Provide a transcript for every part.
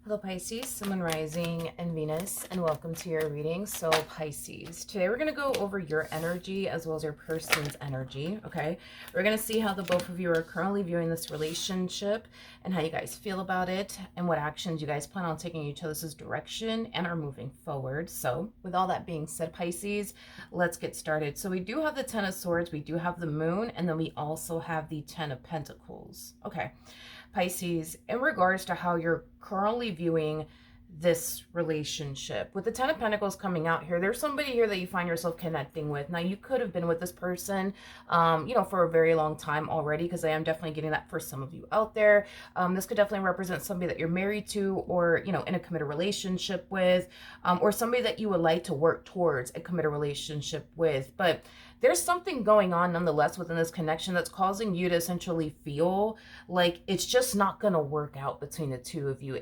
Hello Pisces, Sun, Moon, Rising, and Venus, and welcome to your reading. So Pisces, today we're going to go over your energy as well as your person's energy, okay? We're going to see how the both of you are currently viewing this relationship and how you guys feel about it and what actions you guys plan on taking each other's direction and are moving forward. So with all that being said, Pisces, let's get started. So we do have the Ten of Swords, we do have the Moon, and then we also have the Ten of Pentacles, okay? Pisces, in regards to how you're currently viewing this relationship. With the Ten of Pentacles coming out here, there's somebody here that you find yourself connecting with. Now, you could have been with this person, for a very long time already, because I am definitely getting that for some of you out there. This could definitely represent somebody that you're married to or, in a committed relationship with, or somebody that you would like to work towards a committed relationship with. But there's something going on nonetheless within this connection that's causing you to essentially feel like it's just not going to work out between the two of you.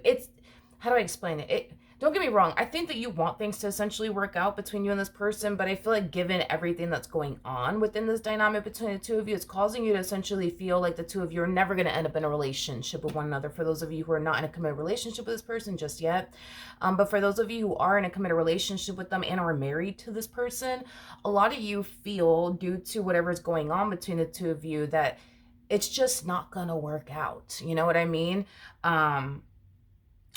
How do I explain it? Don't get me wrong. I think that you want things to essentially work out between you and this person, but I feel like given everything that's going on within this dynamic between the two of you, it's causing you to essentially feel like the two of you are never going to end up in a relationship with one another. For those of you who are not in a committed relationship with this person just yet, but for those of you who are in a committed relationship with them and are married to this person, a lot of you feel, due to whatever's going on between the two of you, that it's just not going to work out. You know what I mean?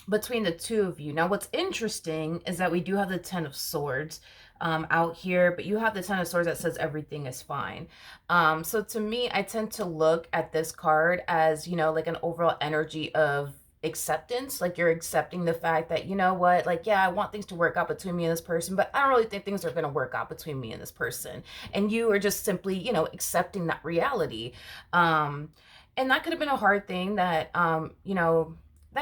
Between the two of you. Now, what's interesting is that we do have the Ten of Swords out here, but you have the Ten of Swords that says everything is fine. So to me, I tend to look at this card as, like an overall energy of acceptance. Like, you're accepting the fact that, you know what, like, yeah, I want things to work out between me and this person, but I don't really think things are going to work out between me and this person. And you are just simply, accepting that reality. And that could have been a hard thing that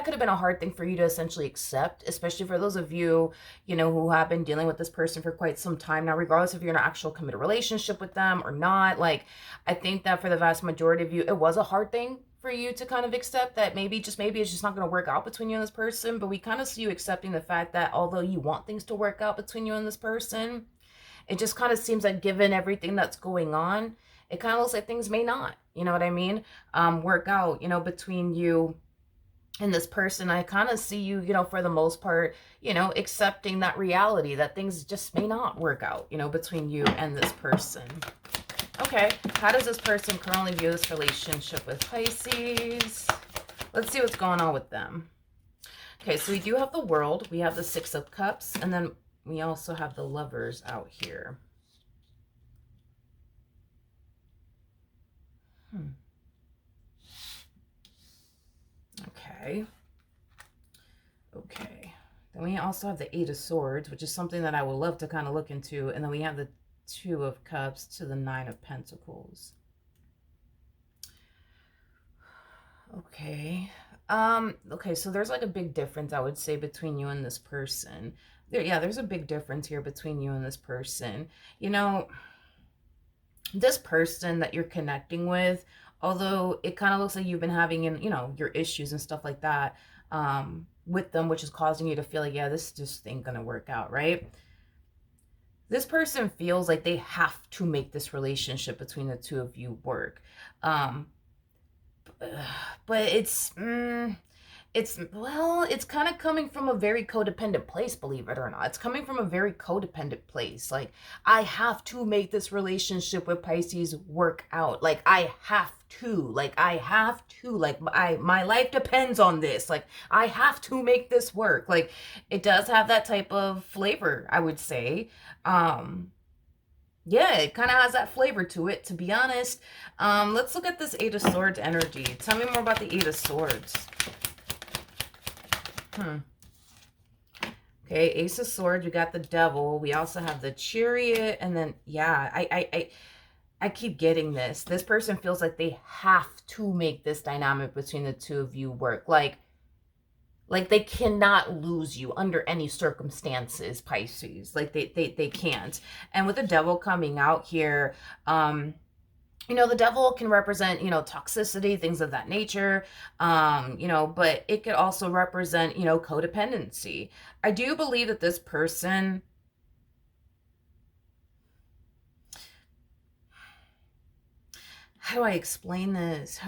could have been a hard thing for you to essentially accept, especially for those of you, who have been dealing with this person for quite some time now, regardless if you're in an actual committed relationship with them or not. Like, I think that for the vast majority of you, it was a hard thing for you to kind of accept that maybe it's just not going to work out between you and this person. But we kind of see you accepting the fact that although you want things to work out between you and this person, it just kind of seems like, given everything that's going on, it kind of looks like things may not, you know what I mean, work out, between you and this person. I kind of see you, for the most part, accepting that reality that things just may not work out, between you and this person. Okay, how does this person currently view this relationship with Pisces? Let's see what's going on with them. Okay, so we do have the World, we have the Six of Cups, and then we also have the Lovers out here. Okay. Then we also have the Eight of Swords, which is something that I would love to kind of look into. And then we have the Two of Cups to the Nine of Pentacles. Okay. Okay, so there's like a big difference, I would say, between you and this person. There's a big difference here between you and this person. This person that you're connecting with, although it kind of looks like you've been having, your issues and stuff like that, with them, which is causing you to feel like, yeah, this just ain't gonna work out, right? This person feels like they have to make this relationship between the two of you work. But it's kind of coming from a very codependent place, believe it or not. It's coming from a very codependent place. Like, I have to make this relationship with Pisces work out. Like, I have to. Like, my life depends on this. Like, I have to make this work. Like, it does have that type of flavor, I would say. Yeah, it kind of has that flavor to it, to be honest. Let's look at this Eight of Swords energy. Tell me more about the Eight of Swords. Okay, Ace of Swords, we got the Devil. We also have the Chariot, and then, yeah, I keep getting this. This person feels like they have to make this dynamic between the two of you work. Like they cannot lose you under any circumstances, Pisces. Like, they can't. And with the Devil coming out here, the devil can represent, toxicity, things of that nature, but it could also represent, codependency. I do believe that this person, how do I explain this?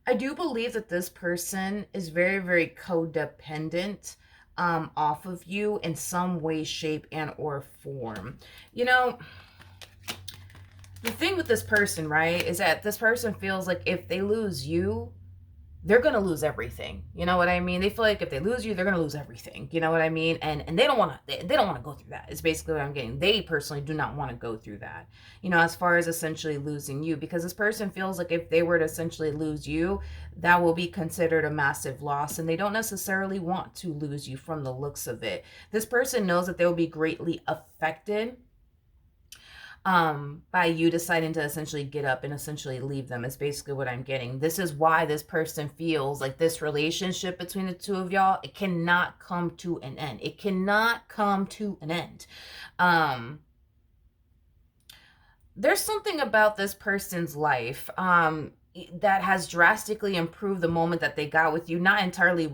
I do believe that this person is very, very codependent off of you in some way, shape, and or form. You know, the thing with this person, right, is that this person feels like if they lose you, they're gonna lose everything. You know what I mean? They feel like if they lose you, they're gonna lose everything. You know what I mean? And they don't want to. They don't want to go through that. It's basically what I'm getting. They personally do not want to go through that. You know, as far as essentially losing you, because this person feels like if they were to essentially lose you, that will be considered a massive loss, and they don't necessarily want to lose you from the looks of it. This person knows that they will be greatly affected by you deciding to essentially get up and essentially leave them is basically what I'm getting. This is why this person feels like this relationship between the two of y'all, it cannot come to an end. It cannot come to an end. There's something about this person's life that has drastically improved the moment that they got with you. Not entirely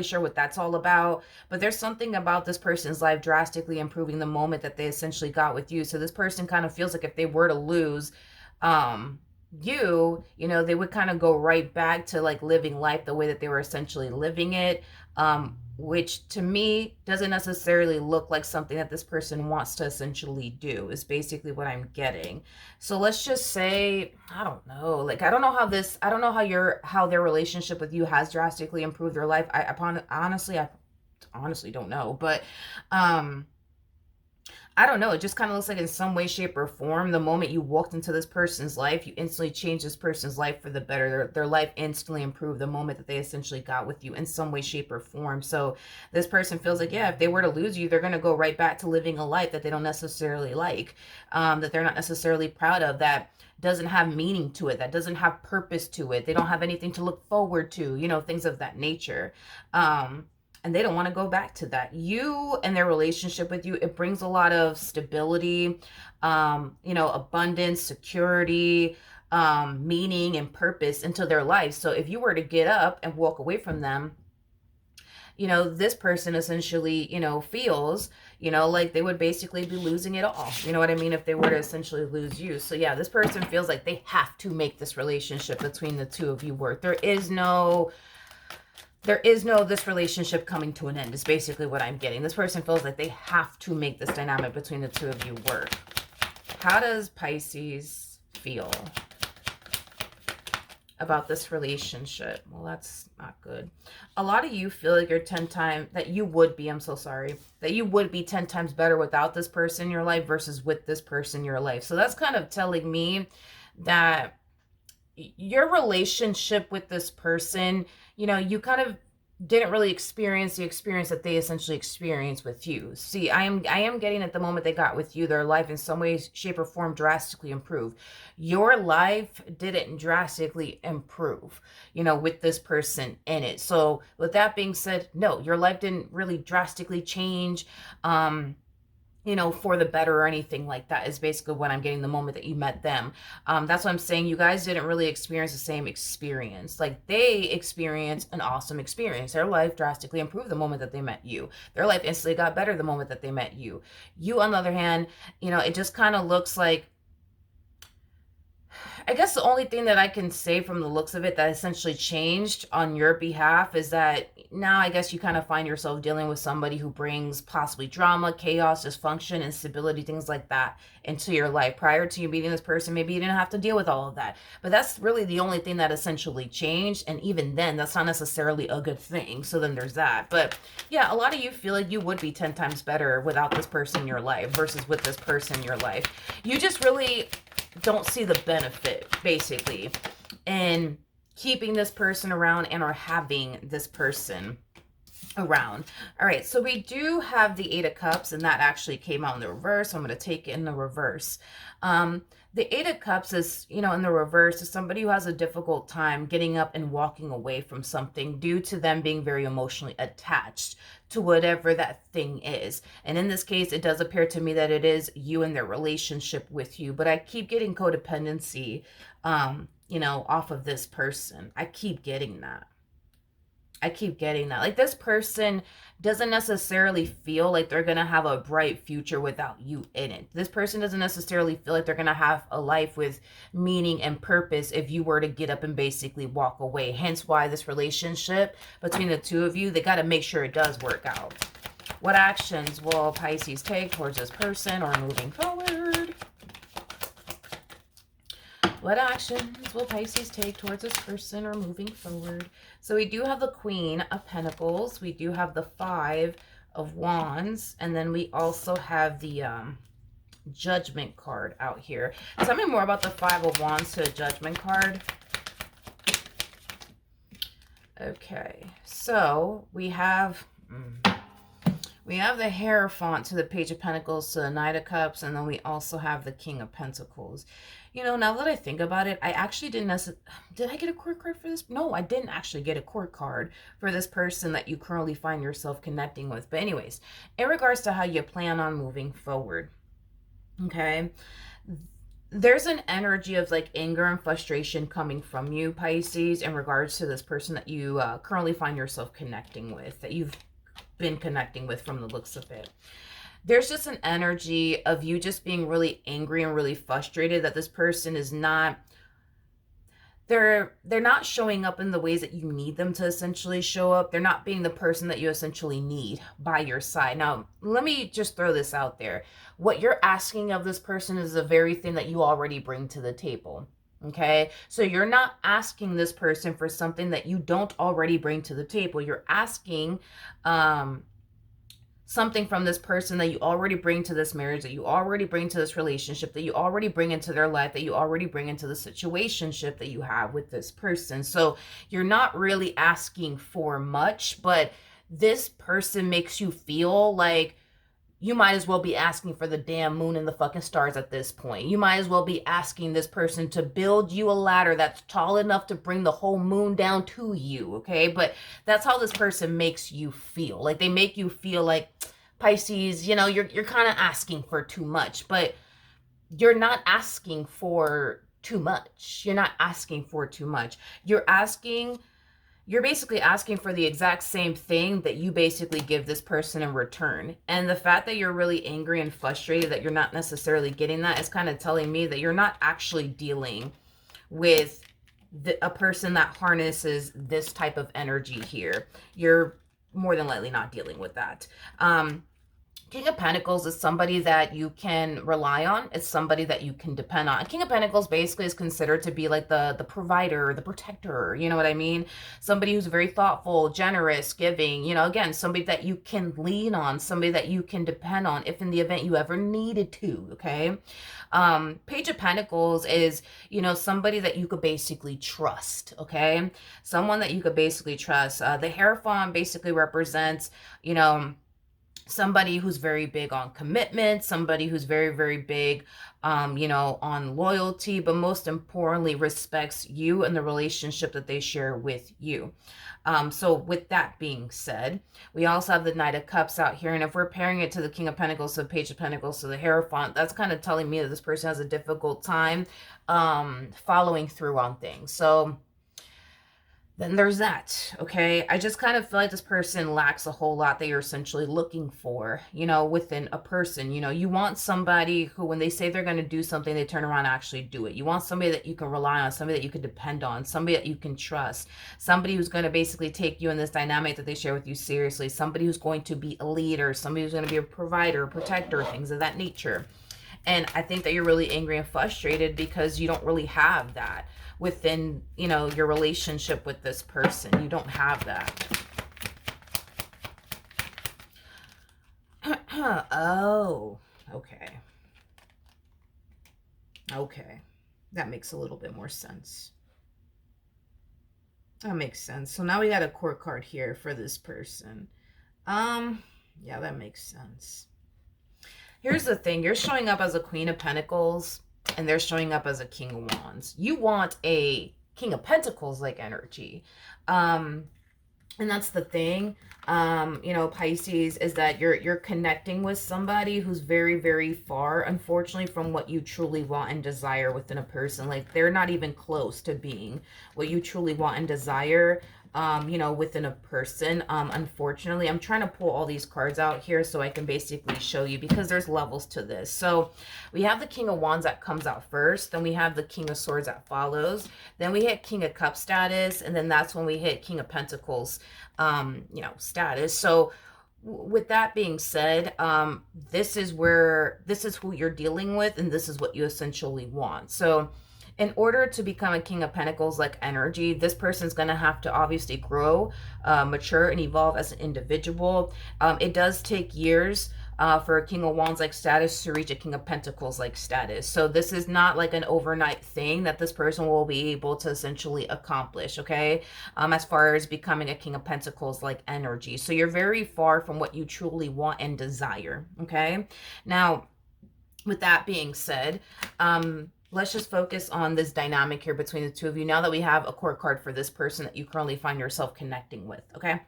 sure what that's all about, but there's something about this person's life drastically improving the moment that they essentially got with you. So this person kind of feels like if they were to lose you know, they would kind of go right back to like living life the way that they were essentially living it, which to me doesn't necessarily look like something that this person wants to essentially do, is basically what I'm getting. So let's just say, I don't know, like I don't know how their relationship with you has drastically improved their life. I honestly don't know, but I don't know. It just kind of looks like in some way, shape, or form, the moment you walked into this person's life, you instantly changed this person's life for the better. Their life instantly improved the moment that they essentially got with you in some way, shape, or form. So this person feels like, yeah, if they were to lose you, they're going to go right back to living a life that they don't necessarily like, that they're not necessarily proud of, that doesn't have meaning to it, that doesn't have purpose to it. They don't have anything to look forward to, you know, things of that nature. And they don't want to go back to that. You and their relationship with you, it brings a lot of stability, you know, abundance, security, meaning, and purpose into their life. So if you were to get up and walk away from them, you know, this person essentially, you know, feels, you know, like they would basically be losing it all. You know what I mean? If they were to essentially lose you. So yeah, this person feels like they have to make this relationship between the two of you work. There is no this relationship coming to an end, is basically what I'm getting. This person feels like they have to make this dynamic between the two of you work. How does Pisces feel about this relationship? Well, that's not good. A lot of you feel like you're 10 times, that you would be, I'm so sorry, that you would be 10 times better without this person in your life versus with this person in your life. So that's kind of telling me that your relationship with this person, you know, you kind of didn't really experience the experience that they essentially experienced with you. See, I am getting at the moment they got with you, their life in some way, shape, or form drastically improved. Your life didn't drastically improve, you know, with this person in it. So with that being said, no, your life didn't really drastically change, you know, for the better or anything like that, is basically what I'm getting the moment that you met them. That's what I'm saying. You guys didn't really experience the same experience. Like, they experienced an awesome experience. Their life drastically improved the moment that they met you. Their life instantly got better the moment that they met you. You, on the other hand, you know, it just kind of looks like, I guess the only thing that I can say from the looks of it that essentially changed on your behalf is that now I guess you kind of find yourself dealing with somebody who brings possibly drama, chaos, dysfunction, instability, things like that into your life. Prior to you meeting this person, maybe you didn't have to deal with all of that. But that's really the only thing that essentially changed. And even then, that's not necessarily a good thing. So then there's that. But yeah, a lot of you feel like you would be 10 times better without this person in your life versus with this person in your life. You just really don't see the benefit, basically, in keeping this person around and or having this person around. All right, so we do have the Eight of Cups, and that actually came out in the reverse. So I'm going to take it in the reverse. The Eight of Cups is, you know, in the reverse, is somebody who has a difficult time getting up and walking away from something due to them being very emotionally attached to whatever that thing is. And in this case, it does appear to me that it is you and their relationship with you. But I keep getting codependency, you know, off of this person. I keep getting that. I keep getting that. Like, this person doesn't necessarily feel like they're going to have a bright future without you in it. This person doesn't necessarily feel like they're going to have a life with meaning and purpose if you were to get up and basically walk away. Hence why this relationship between the two of you, they got to make sure it does work out. What actions will Pisces take towards this person or moving forward? What actions will Pisces take towards this person or moving forward? So we do have the Queen of Pentacles. We do have the Five of Wands. And then we also have the Judgment card out here. Tell me more about the Five of Wands to the Judgment card. Okay, so we have... we have the Hierophant to the Page of Pentacles to the Knight of Cups, and then we also have the King of Pentacles. You know, now that I think about it, I actually didn't necessarily... Did I get a court card for this? No, I didn't actually get a court card for this person that you currently find yourself connecting with. But anyways, in regards to how you plan on moving forward, okay, there's an energy of like anger and frustration coming from you, Pisces, in regards to this person that you currently find yourself connecting with, that you've been connecting with from the looks of it. There's just an energy of you just being really angry and really frustrated that this person is not, they're not showing up in the ways that you need them to essentially show up. They're not being the person that you essentially need by your side. Now, let me just throw this out there. What you're asking of this person is the very thing that you already bring to the table. Okay, so you're not asking this person for something that you don't already bring to the table. You're asking something from this person that you already bring to this marriage, that you already bring to this relationship, that you already bring into their life, that you already bring into the situationship that you have with this person. So you're not really asking for much, but this person makes you feel like you might as well be asking for the damn moon and the fucking stars at this point. You might as well be asking this person to build you a ladder that's tall enough to bring the whole moon down to you, okay? But that's how this person makes you feel. Like, they make you feel like, Pisces, you know, you're kind of asking for too much, but you're not asking for too much. You're not asking for too much. You're basically asking for the exact same thing that you basically give this person in return. And the fact that you're really angry and frustrated that you're not necessarily getting that is kind of telling me that you're not actually dealing with a person that harnesses this type of energy here. You're more than likely not dealing with that. King of Pentacles is somebody that you can rely on. It's somebody that you can depend on. King of Pentacles basically is considered to be like the provider, the protector, you know what I mean? Somebody who's very thoughtful, generous, giving, you know, again, somebody that you can lean on, somebody that you can depend on if in the event you ever needed to, okay? Page of Pentacles is, you know, somebody that you could basically trust, okay? Someone that you could basically trust. The Hierophant basically represents, you know, somebody who's very big on commitment, somebody who's very, very big, you know, on loyalty, but most importantly, respects you and the relationship that they share with you. So with that being said, we also have the Knight of Cups out here. And if we're pairing it to the King of Pentacles, so Page of Pentacles, so the Hierophant, that's kind of telling me that this person has a difficult time following through on things. So then there's that, okay? I just kind of feel like this person lacks a whole lot that you're essentially looking for, you know, within a person. You know, you want somebody who, when they say they're going to do something, they turn around and actually do it. You want somebody that you can rely on, somebody that you can depend on, somebody that you can trust, somebody who's going to basically take you in this dynamic that they share with you seriously, somebody who's going to be a leader, somebody who's going to be a provider, a protector, things of that nature. And I think that you're really angry and frustrated because you don't really have that within, you know, your relationship with this person. You don't have that. Oh, okay. Okay. That makes a little bit more sense. That makes sense. So now we got a court card here for this person. Yeah, that makes sense. Here's the thing. You're showing up as a Queen of Pentacles, and they're showing up as a King of Wands. You want a King of Pentacles like energy. And that's the thing, you know, Pisces, is that you're connecting with somebody who's very, very far, unfortunately, from what you truly want and desire within a person. Like, they're not even close to being what you truly want and desire. you know, within a person. Unfortunately, I'm trying to pull all these cards out here so I can basically show you, because there's levels to this. So we have the King of Wands that comes out first, then we have the King of Swords that follows, then we hit King of Cups status, and then that's when we hit King of Pentacles, you know, status. So with that being said, this is who you're dealing with, and this is what you essentially want. So in order to become a King of Pentacles like energy, this person's going to have to obviously grow, mature, and evolve as an individual. It does take years for a King of Wands like status to reach a King of Pentacles like status. So this is not like an overnight thing that this person will be able to essentially accomplish, okay? As far as becoming a King of Pentacles like energy. So you're very far from what you truly want and desire, okay? Now, with that being said, let's just focus on this dynamic here between the two of you now that we have a court card for this person that you currently find yourself connecting with, okay?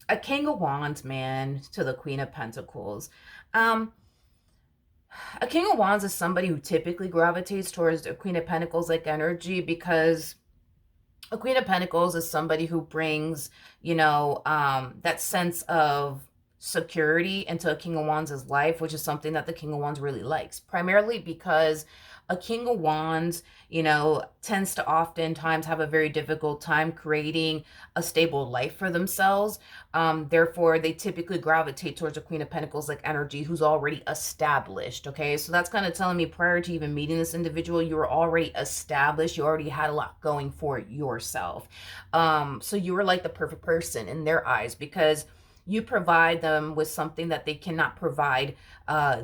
A King of Wands, man, to the Queen of Pentacles. A King of Wands is somebody who typically gravitates towards the Queen of Pentacles like energy, because a Queen of Pentacles is somebody who brings, you know, that sense of security into a King of Wands' life, which is something that the King of Wands really likes, primarily because a King of Wands, you know, tends to oftentimes have a very difficult time creating a stable life for themselves. Therefore, they typically gravitate towards a Queen of Pentacles like energy who's already established, okay? So that's kind of telling me prior to even meeting this individual, you were already established. You already had a lot going for yourself. So you were like the perfect person in their eyes, because you provide them with something that they cannot provide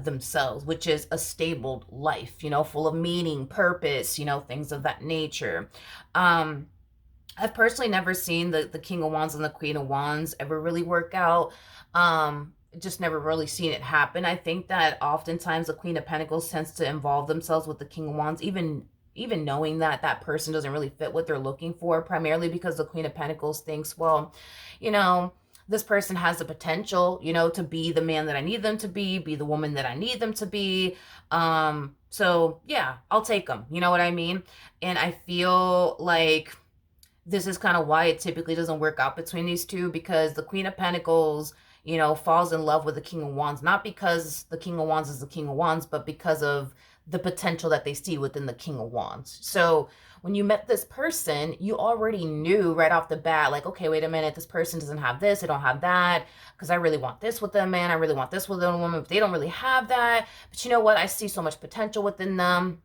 themselves, which is a stable life, you know, full of meaning, purpose, you know, things of that nature. I've personally never seen the King of Wands and the Queen of Wands ever really work out. Just never really seen it happen. I think that oftentimes the Queen of Pentacles tends to involve themselves with the King of Wands, even knowing that that person doesn't really fit what they're looking for, primarily because the Queen of Pentacles thinks, well, you know, this person has the potential, you know, to be the man that I need them to be the woman that I need them to be. So yeah, I'll take them. You know what I mean? And I feel like this is kind of why it typically doesn't work out between these two, because the Queen of Pentacles, you know, falls in love with the King of Wands, not because the King of Wands is the King of Wands, but because of the potential that they see within the King of Wands. So when you met this person, you already knew right off the bat, like, okay, wait a minute, this person doesn't have this, they don't have that, because I really want this with a man, I really want this with a woman, but they don't really have that. But you know what? I see so much potential within them.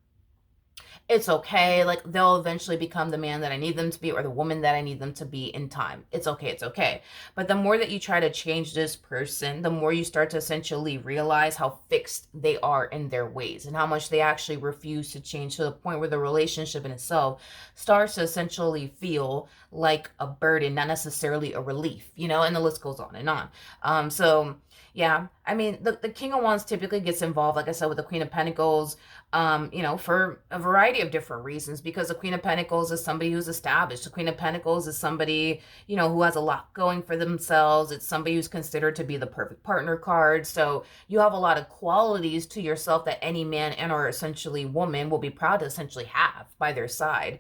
It's okay. Like, they'll eventually become the man that I need them to be, or the woman that I need them to be in time. It's okay. It's okay. But the more that you try to change this person, the more you start to essentially realize how fixed they are in their ways and how much they actually refuse to change, to the point where the relationship in itself starts to essentially feel like a burden, not necessarily a relief, you know, and the list goes on and on. So yeah, I mean, the King of Wands typically gets involved, like I said, with the Queen of Pentacles, you know, for a variety of different reasons, because the Queen of Pentacles is somebody who's established. The Queen of Pentacles is somebody, you know, who has a lot going for themselves. It's somebody who's considered to be the perfect partner card. So you have a lot of qualities to yourself that any man and or essentially woman will be proud to essentially have by their side.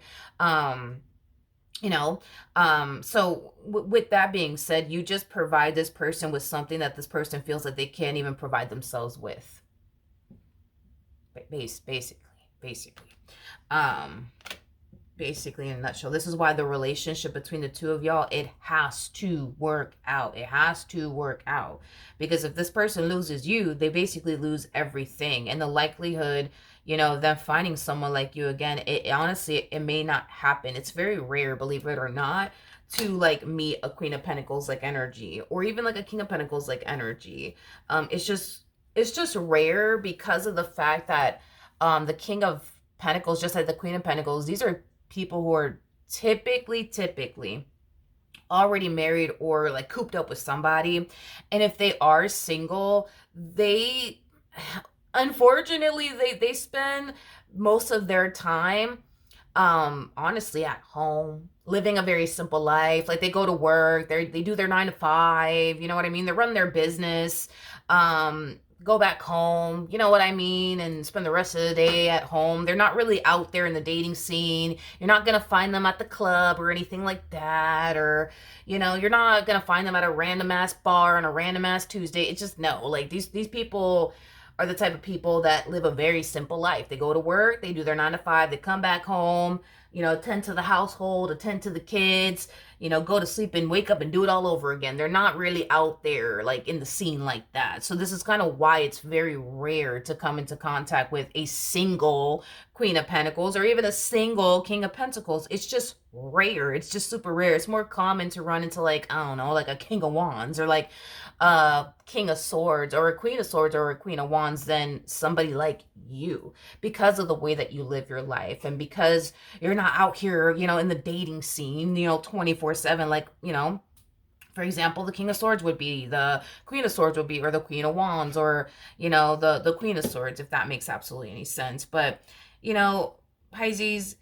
You know, so with that being said, you just provide this person with something that this person feels that they can't even provide themselves with. Basically, basically in a nutshell, this is why the relationship between the two of y'all, it has to work out. It has to work out, because if this person loses you, they basically lose everything. And the likelihood, you know, them finding someone like you again, it honestly, it may not happen. It's very rare, believe it or not, to like meet a Queen of Pentacles like energy, or even like a King of Pentacles like energy. It's just rare, because of the fact that the King of Pentacles, just like the Queen of Pentacles, these are people who are typically already married or like cooped up with somebody. And if they are single, they unfortunately they spend most of their time honestly at home, living a very simple life. Like, they go to work, they do their 9 to 5, you know what I mean? They run their business, go back home, you know what I mean, and spend the rest of the day at home. They're not really out there in the dating scene. You're not going to find them at the club or anything like that, or, you know, you're not going to find them at a random ass bar on a random ass Tuesday. It's just no. Like these people are the type of people that live a very simple life. They go to work, they do their 9 to 5, they come back home, you know, attend to the household, attend to the kids, you know, go to sleep and wake up and do it all over again. They're not really out there like in the scene like that. So this is kind of why it's very rare to come into contact with a single Queen of Pentacles or even a single King of Pentacles. It's just rare. It's just super rare. It's more common to run into like, I don't know, like a King of Wands or like a King of Swords or a Queen of Swords or a Queen of Wands than somebody like you, because of the way that you live your life and because you're not out here, you know, in the dating scene, you know, 24/7, like, you know, for example, the King of Swords would be, the Queen of Swords would be, or the Queen of Wands, or, you know, the Queen of Swords, if that makes absolutely any sense. But, you know, Pisces,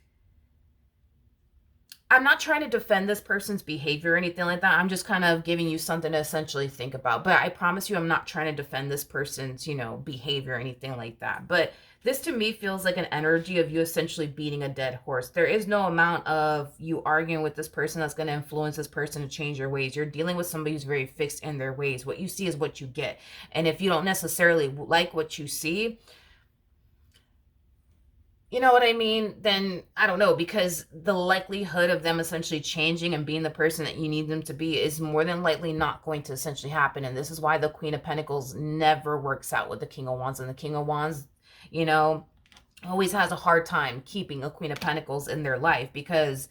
I'm not trying to defend this person's behavior or anything like that. I'm just kind of giving you something to essentially think about. But I promise you, I'm not trying to defend this person's, you know, behavior or anything like that. But this to me feels like an energy of you essentially beating a dead horse. There is no amount of you arguing with this person that's going to influence this person to change their ways. You're dealing with somebody who's very fixed in their ways. What you see is what you get. And if you don't necessarily like what you see, you know what I mean? Then I don't know, because the likelihood of them essentially changing and being the person that you need them to be is more than likely not going to essentially happen. And this is why the Queen of Pentacles never works out with the King of Wands. And the King of Wands, you know, always has a hard time keeping a Queen of Pentacles in their life because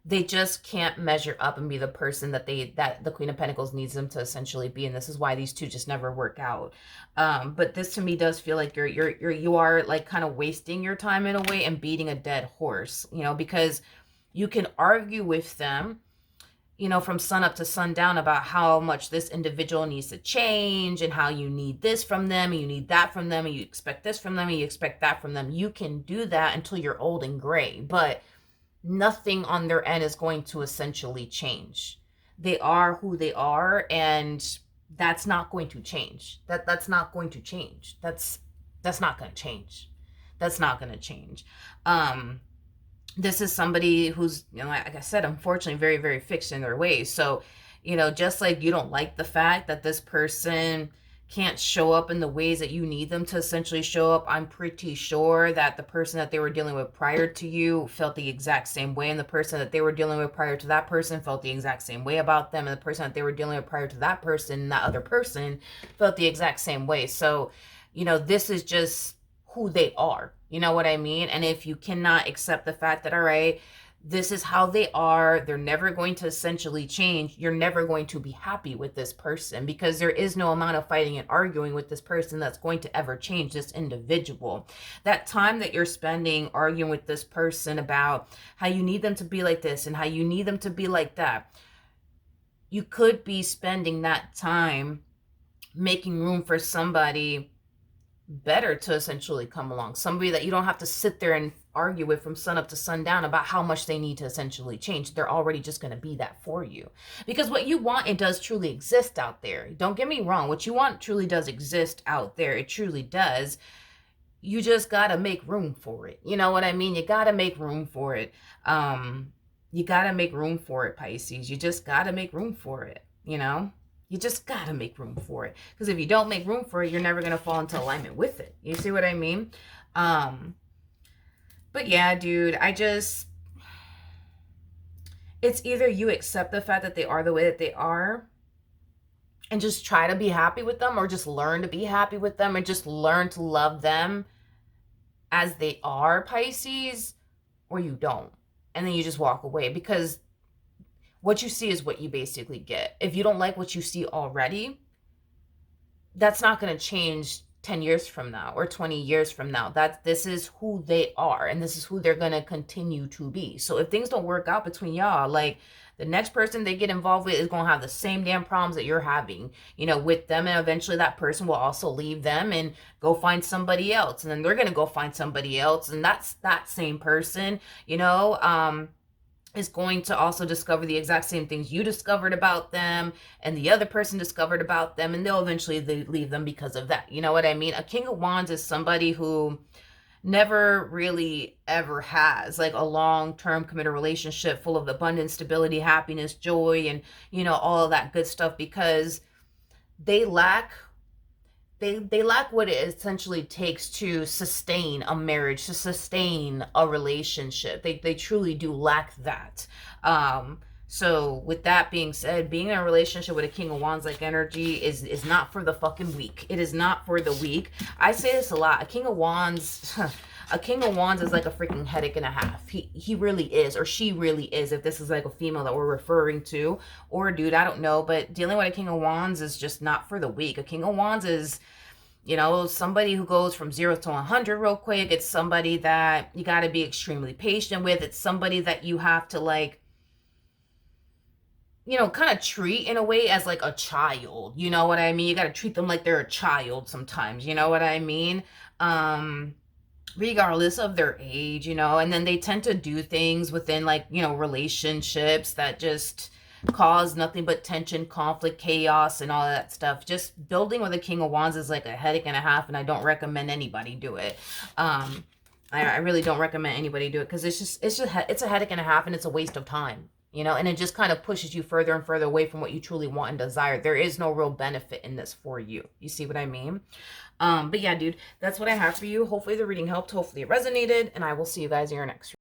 they just can't measure up and be the person that the Queen of Pentacles needs them to essentially be. And this is why these two just never work out. But this to me does feel like you are like kind of wasting your time in a way and beating a dead horse, you know, because you can argue with them, you know, from sun up to sundown about how much this individual needs to change and how you need this from them and you need that from them and you expect this from them and you expect that from them. You can do that until you're old and gray, but nothing on their end is going to essentially change. They are who they are, and that's not going to change. That's not going to change. That's not going to change. That's not going to change. This is somebody who's, you know, like I said, unfortunately very, very fixed in their ways. So, you know, just like you don't like the fact that this person can't show up in the ways that you need them to essentially show up, I'm pretty sure that the person that they were dealing with prior to you felt the exact same way, and the person that they were dealing with prior to that person felt the exact same way about them, and the person that they were dealing with prior to that person, that other person, felt the exact same way. So, you know, this is just who they are. You know what I mean? And if you cannot accept the fact that, all right, this is how they are, they're never going to essentially change, you're never going to be happy with this person, because there is no amount of fighting and arguing with this person that's going to ever change this individual. That time that you're spending arguing with this person about how you need them to be like this and how you need them to be like that, you could be spending that time making room for somebody better to essentially come along, somebody that you don't have to sit there and argue with from sun up to sundown about how much they need to essentially change. They're already just going to be that for you, because what you want, it does truly exist out there. Don't get me wrong, what you want truly does exist out there. It truly does. You just got to make room for it. You know what I mean? You got to make room for it. You got to make room for it, Pisces. You just got to make room for it, you know? You just got to make room for it. Because if you don't make room for it, you're never going to fall into alignment with it. You see what I mean? But yeah, dude, it's either you accept the fact that they are the way that they are and just try to be happy with them, or just learn to be happy with them and just learn to love them as they are, Pisces, or you don't. And then you just walk away, because what you see is what you basically get. If you don't like what you see already, that's not going to change 10 years from now or 20 years from now. This is who they are, and this is who they're going to continue to be. So if things don't work out between y'all, like, the next person they get involved with is going to have the same damn problems that you're having, you know, with them. And eventually that person will also leave them and go find somebody else. And then they're going to go find somebody else. And that's that same person, you know, is going to also discover the exact same things you discovered about them and the other person discovered about them, and they'll eventually leave them because of that. You know what I mean? A King of Wands is somebody who never really ever has like a long-term committed relationship full of abundance, stability, happiness, joy, and all of that good stuff, because they lack they lack what it essentially takes to sustain a marriage, to sustain a relationship. They truly do lack that. So with that being said, being in a relationship with a King of Wands like energy is not for the fucking weak. It is not for the weak. I say this a lot. A King of Wands a King of Wands is like a freaking headache and a half. He really is, or she really is, if this is like a female that we're referring to, or a dude, I don't know. But dealing with a King of Wands is just not for the weak. A King of Wands is, somebody who goes from 0 to 100 real quick. It's somebody that you got to be extremely patient with. It's somebody that you have to like, kind of treat in a way as like a child. You know what I mean? You got to treat them like they're a child sometimes. You know what I mean? Regardless of their age, and then they tend to do things within like, relationships that just cause nothing but tension, conflict, chaos, and all that stuff. Just building with a King of Wands is like a headache and a half, and I don't recommend anybody do it. I really don't recommend anybody do it, because it's a headache and a half, and it's a waste of time. And it just kind of pushes you further and further away from what you truly want and desire. There is no real benefit in this for you. You see what I mean? But yeah, dude, that's what I have for you. Hopefully the reading helped. Hopefully it resonated, and I will see you guys in your next reading.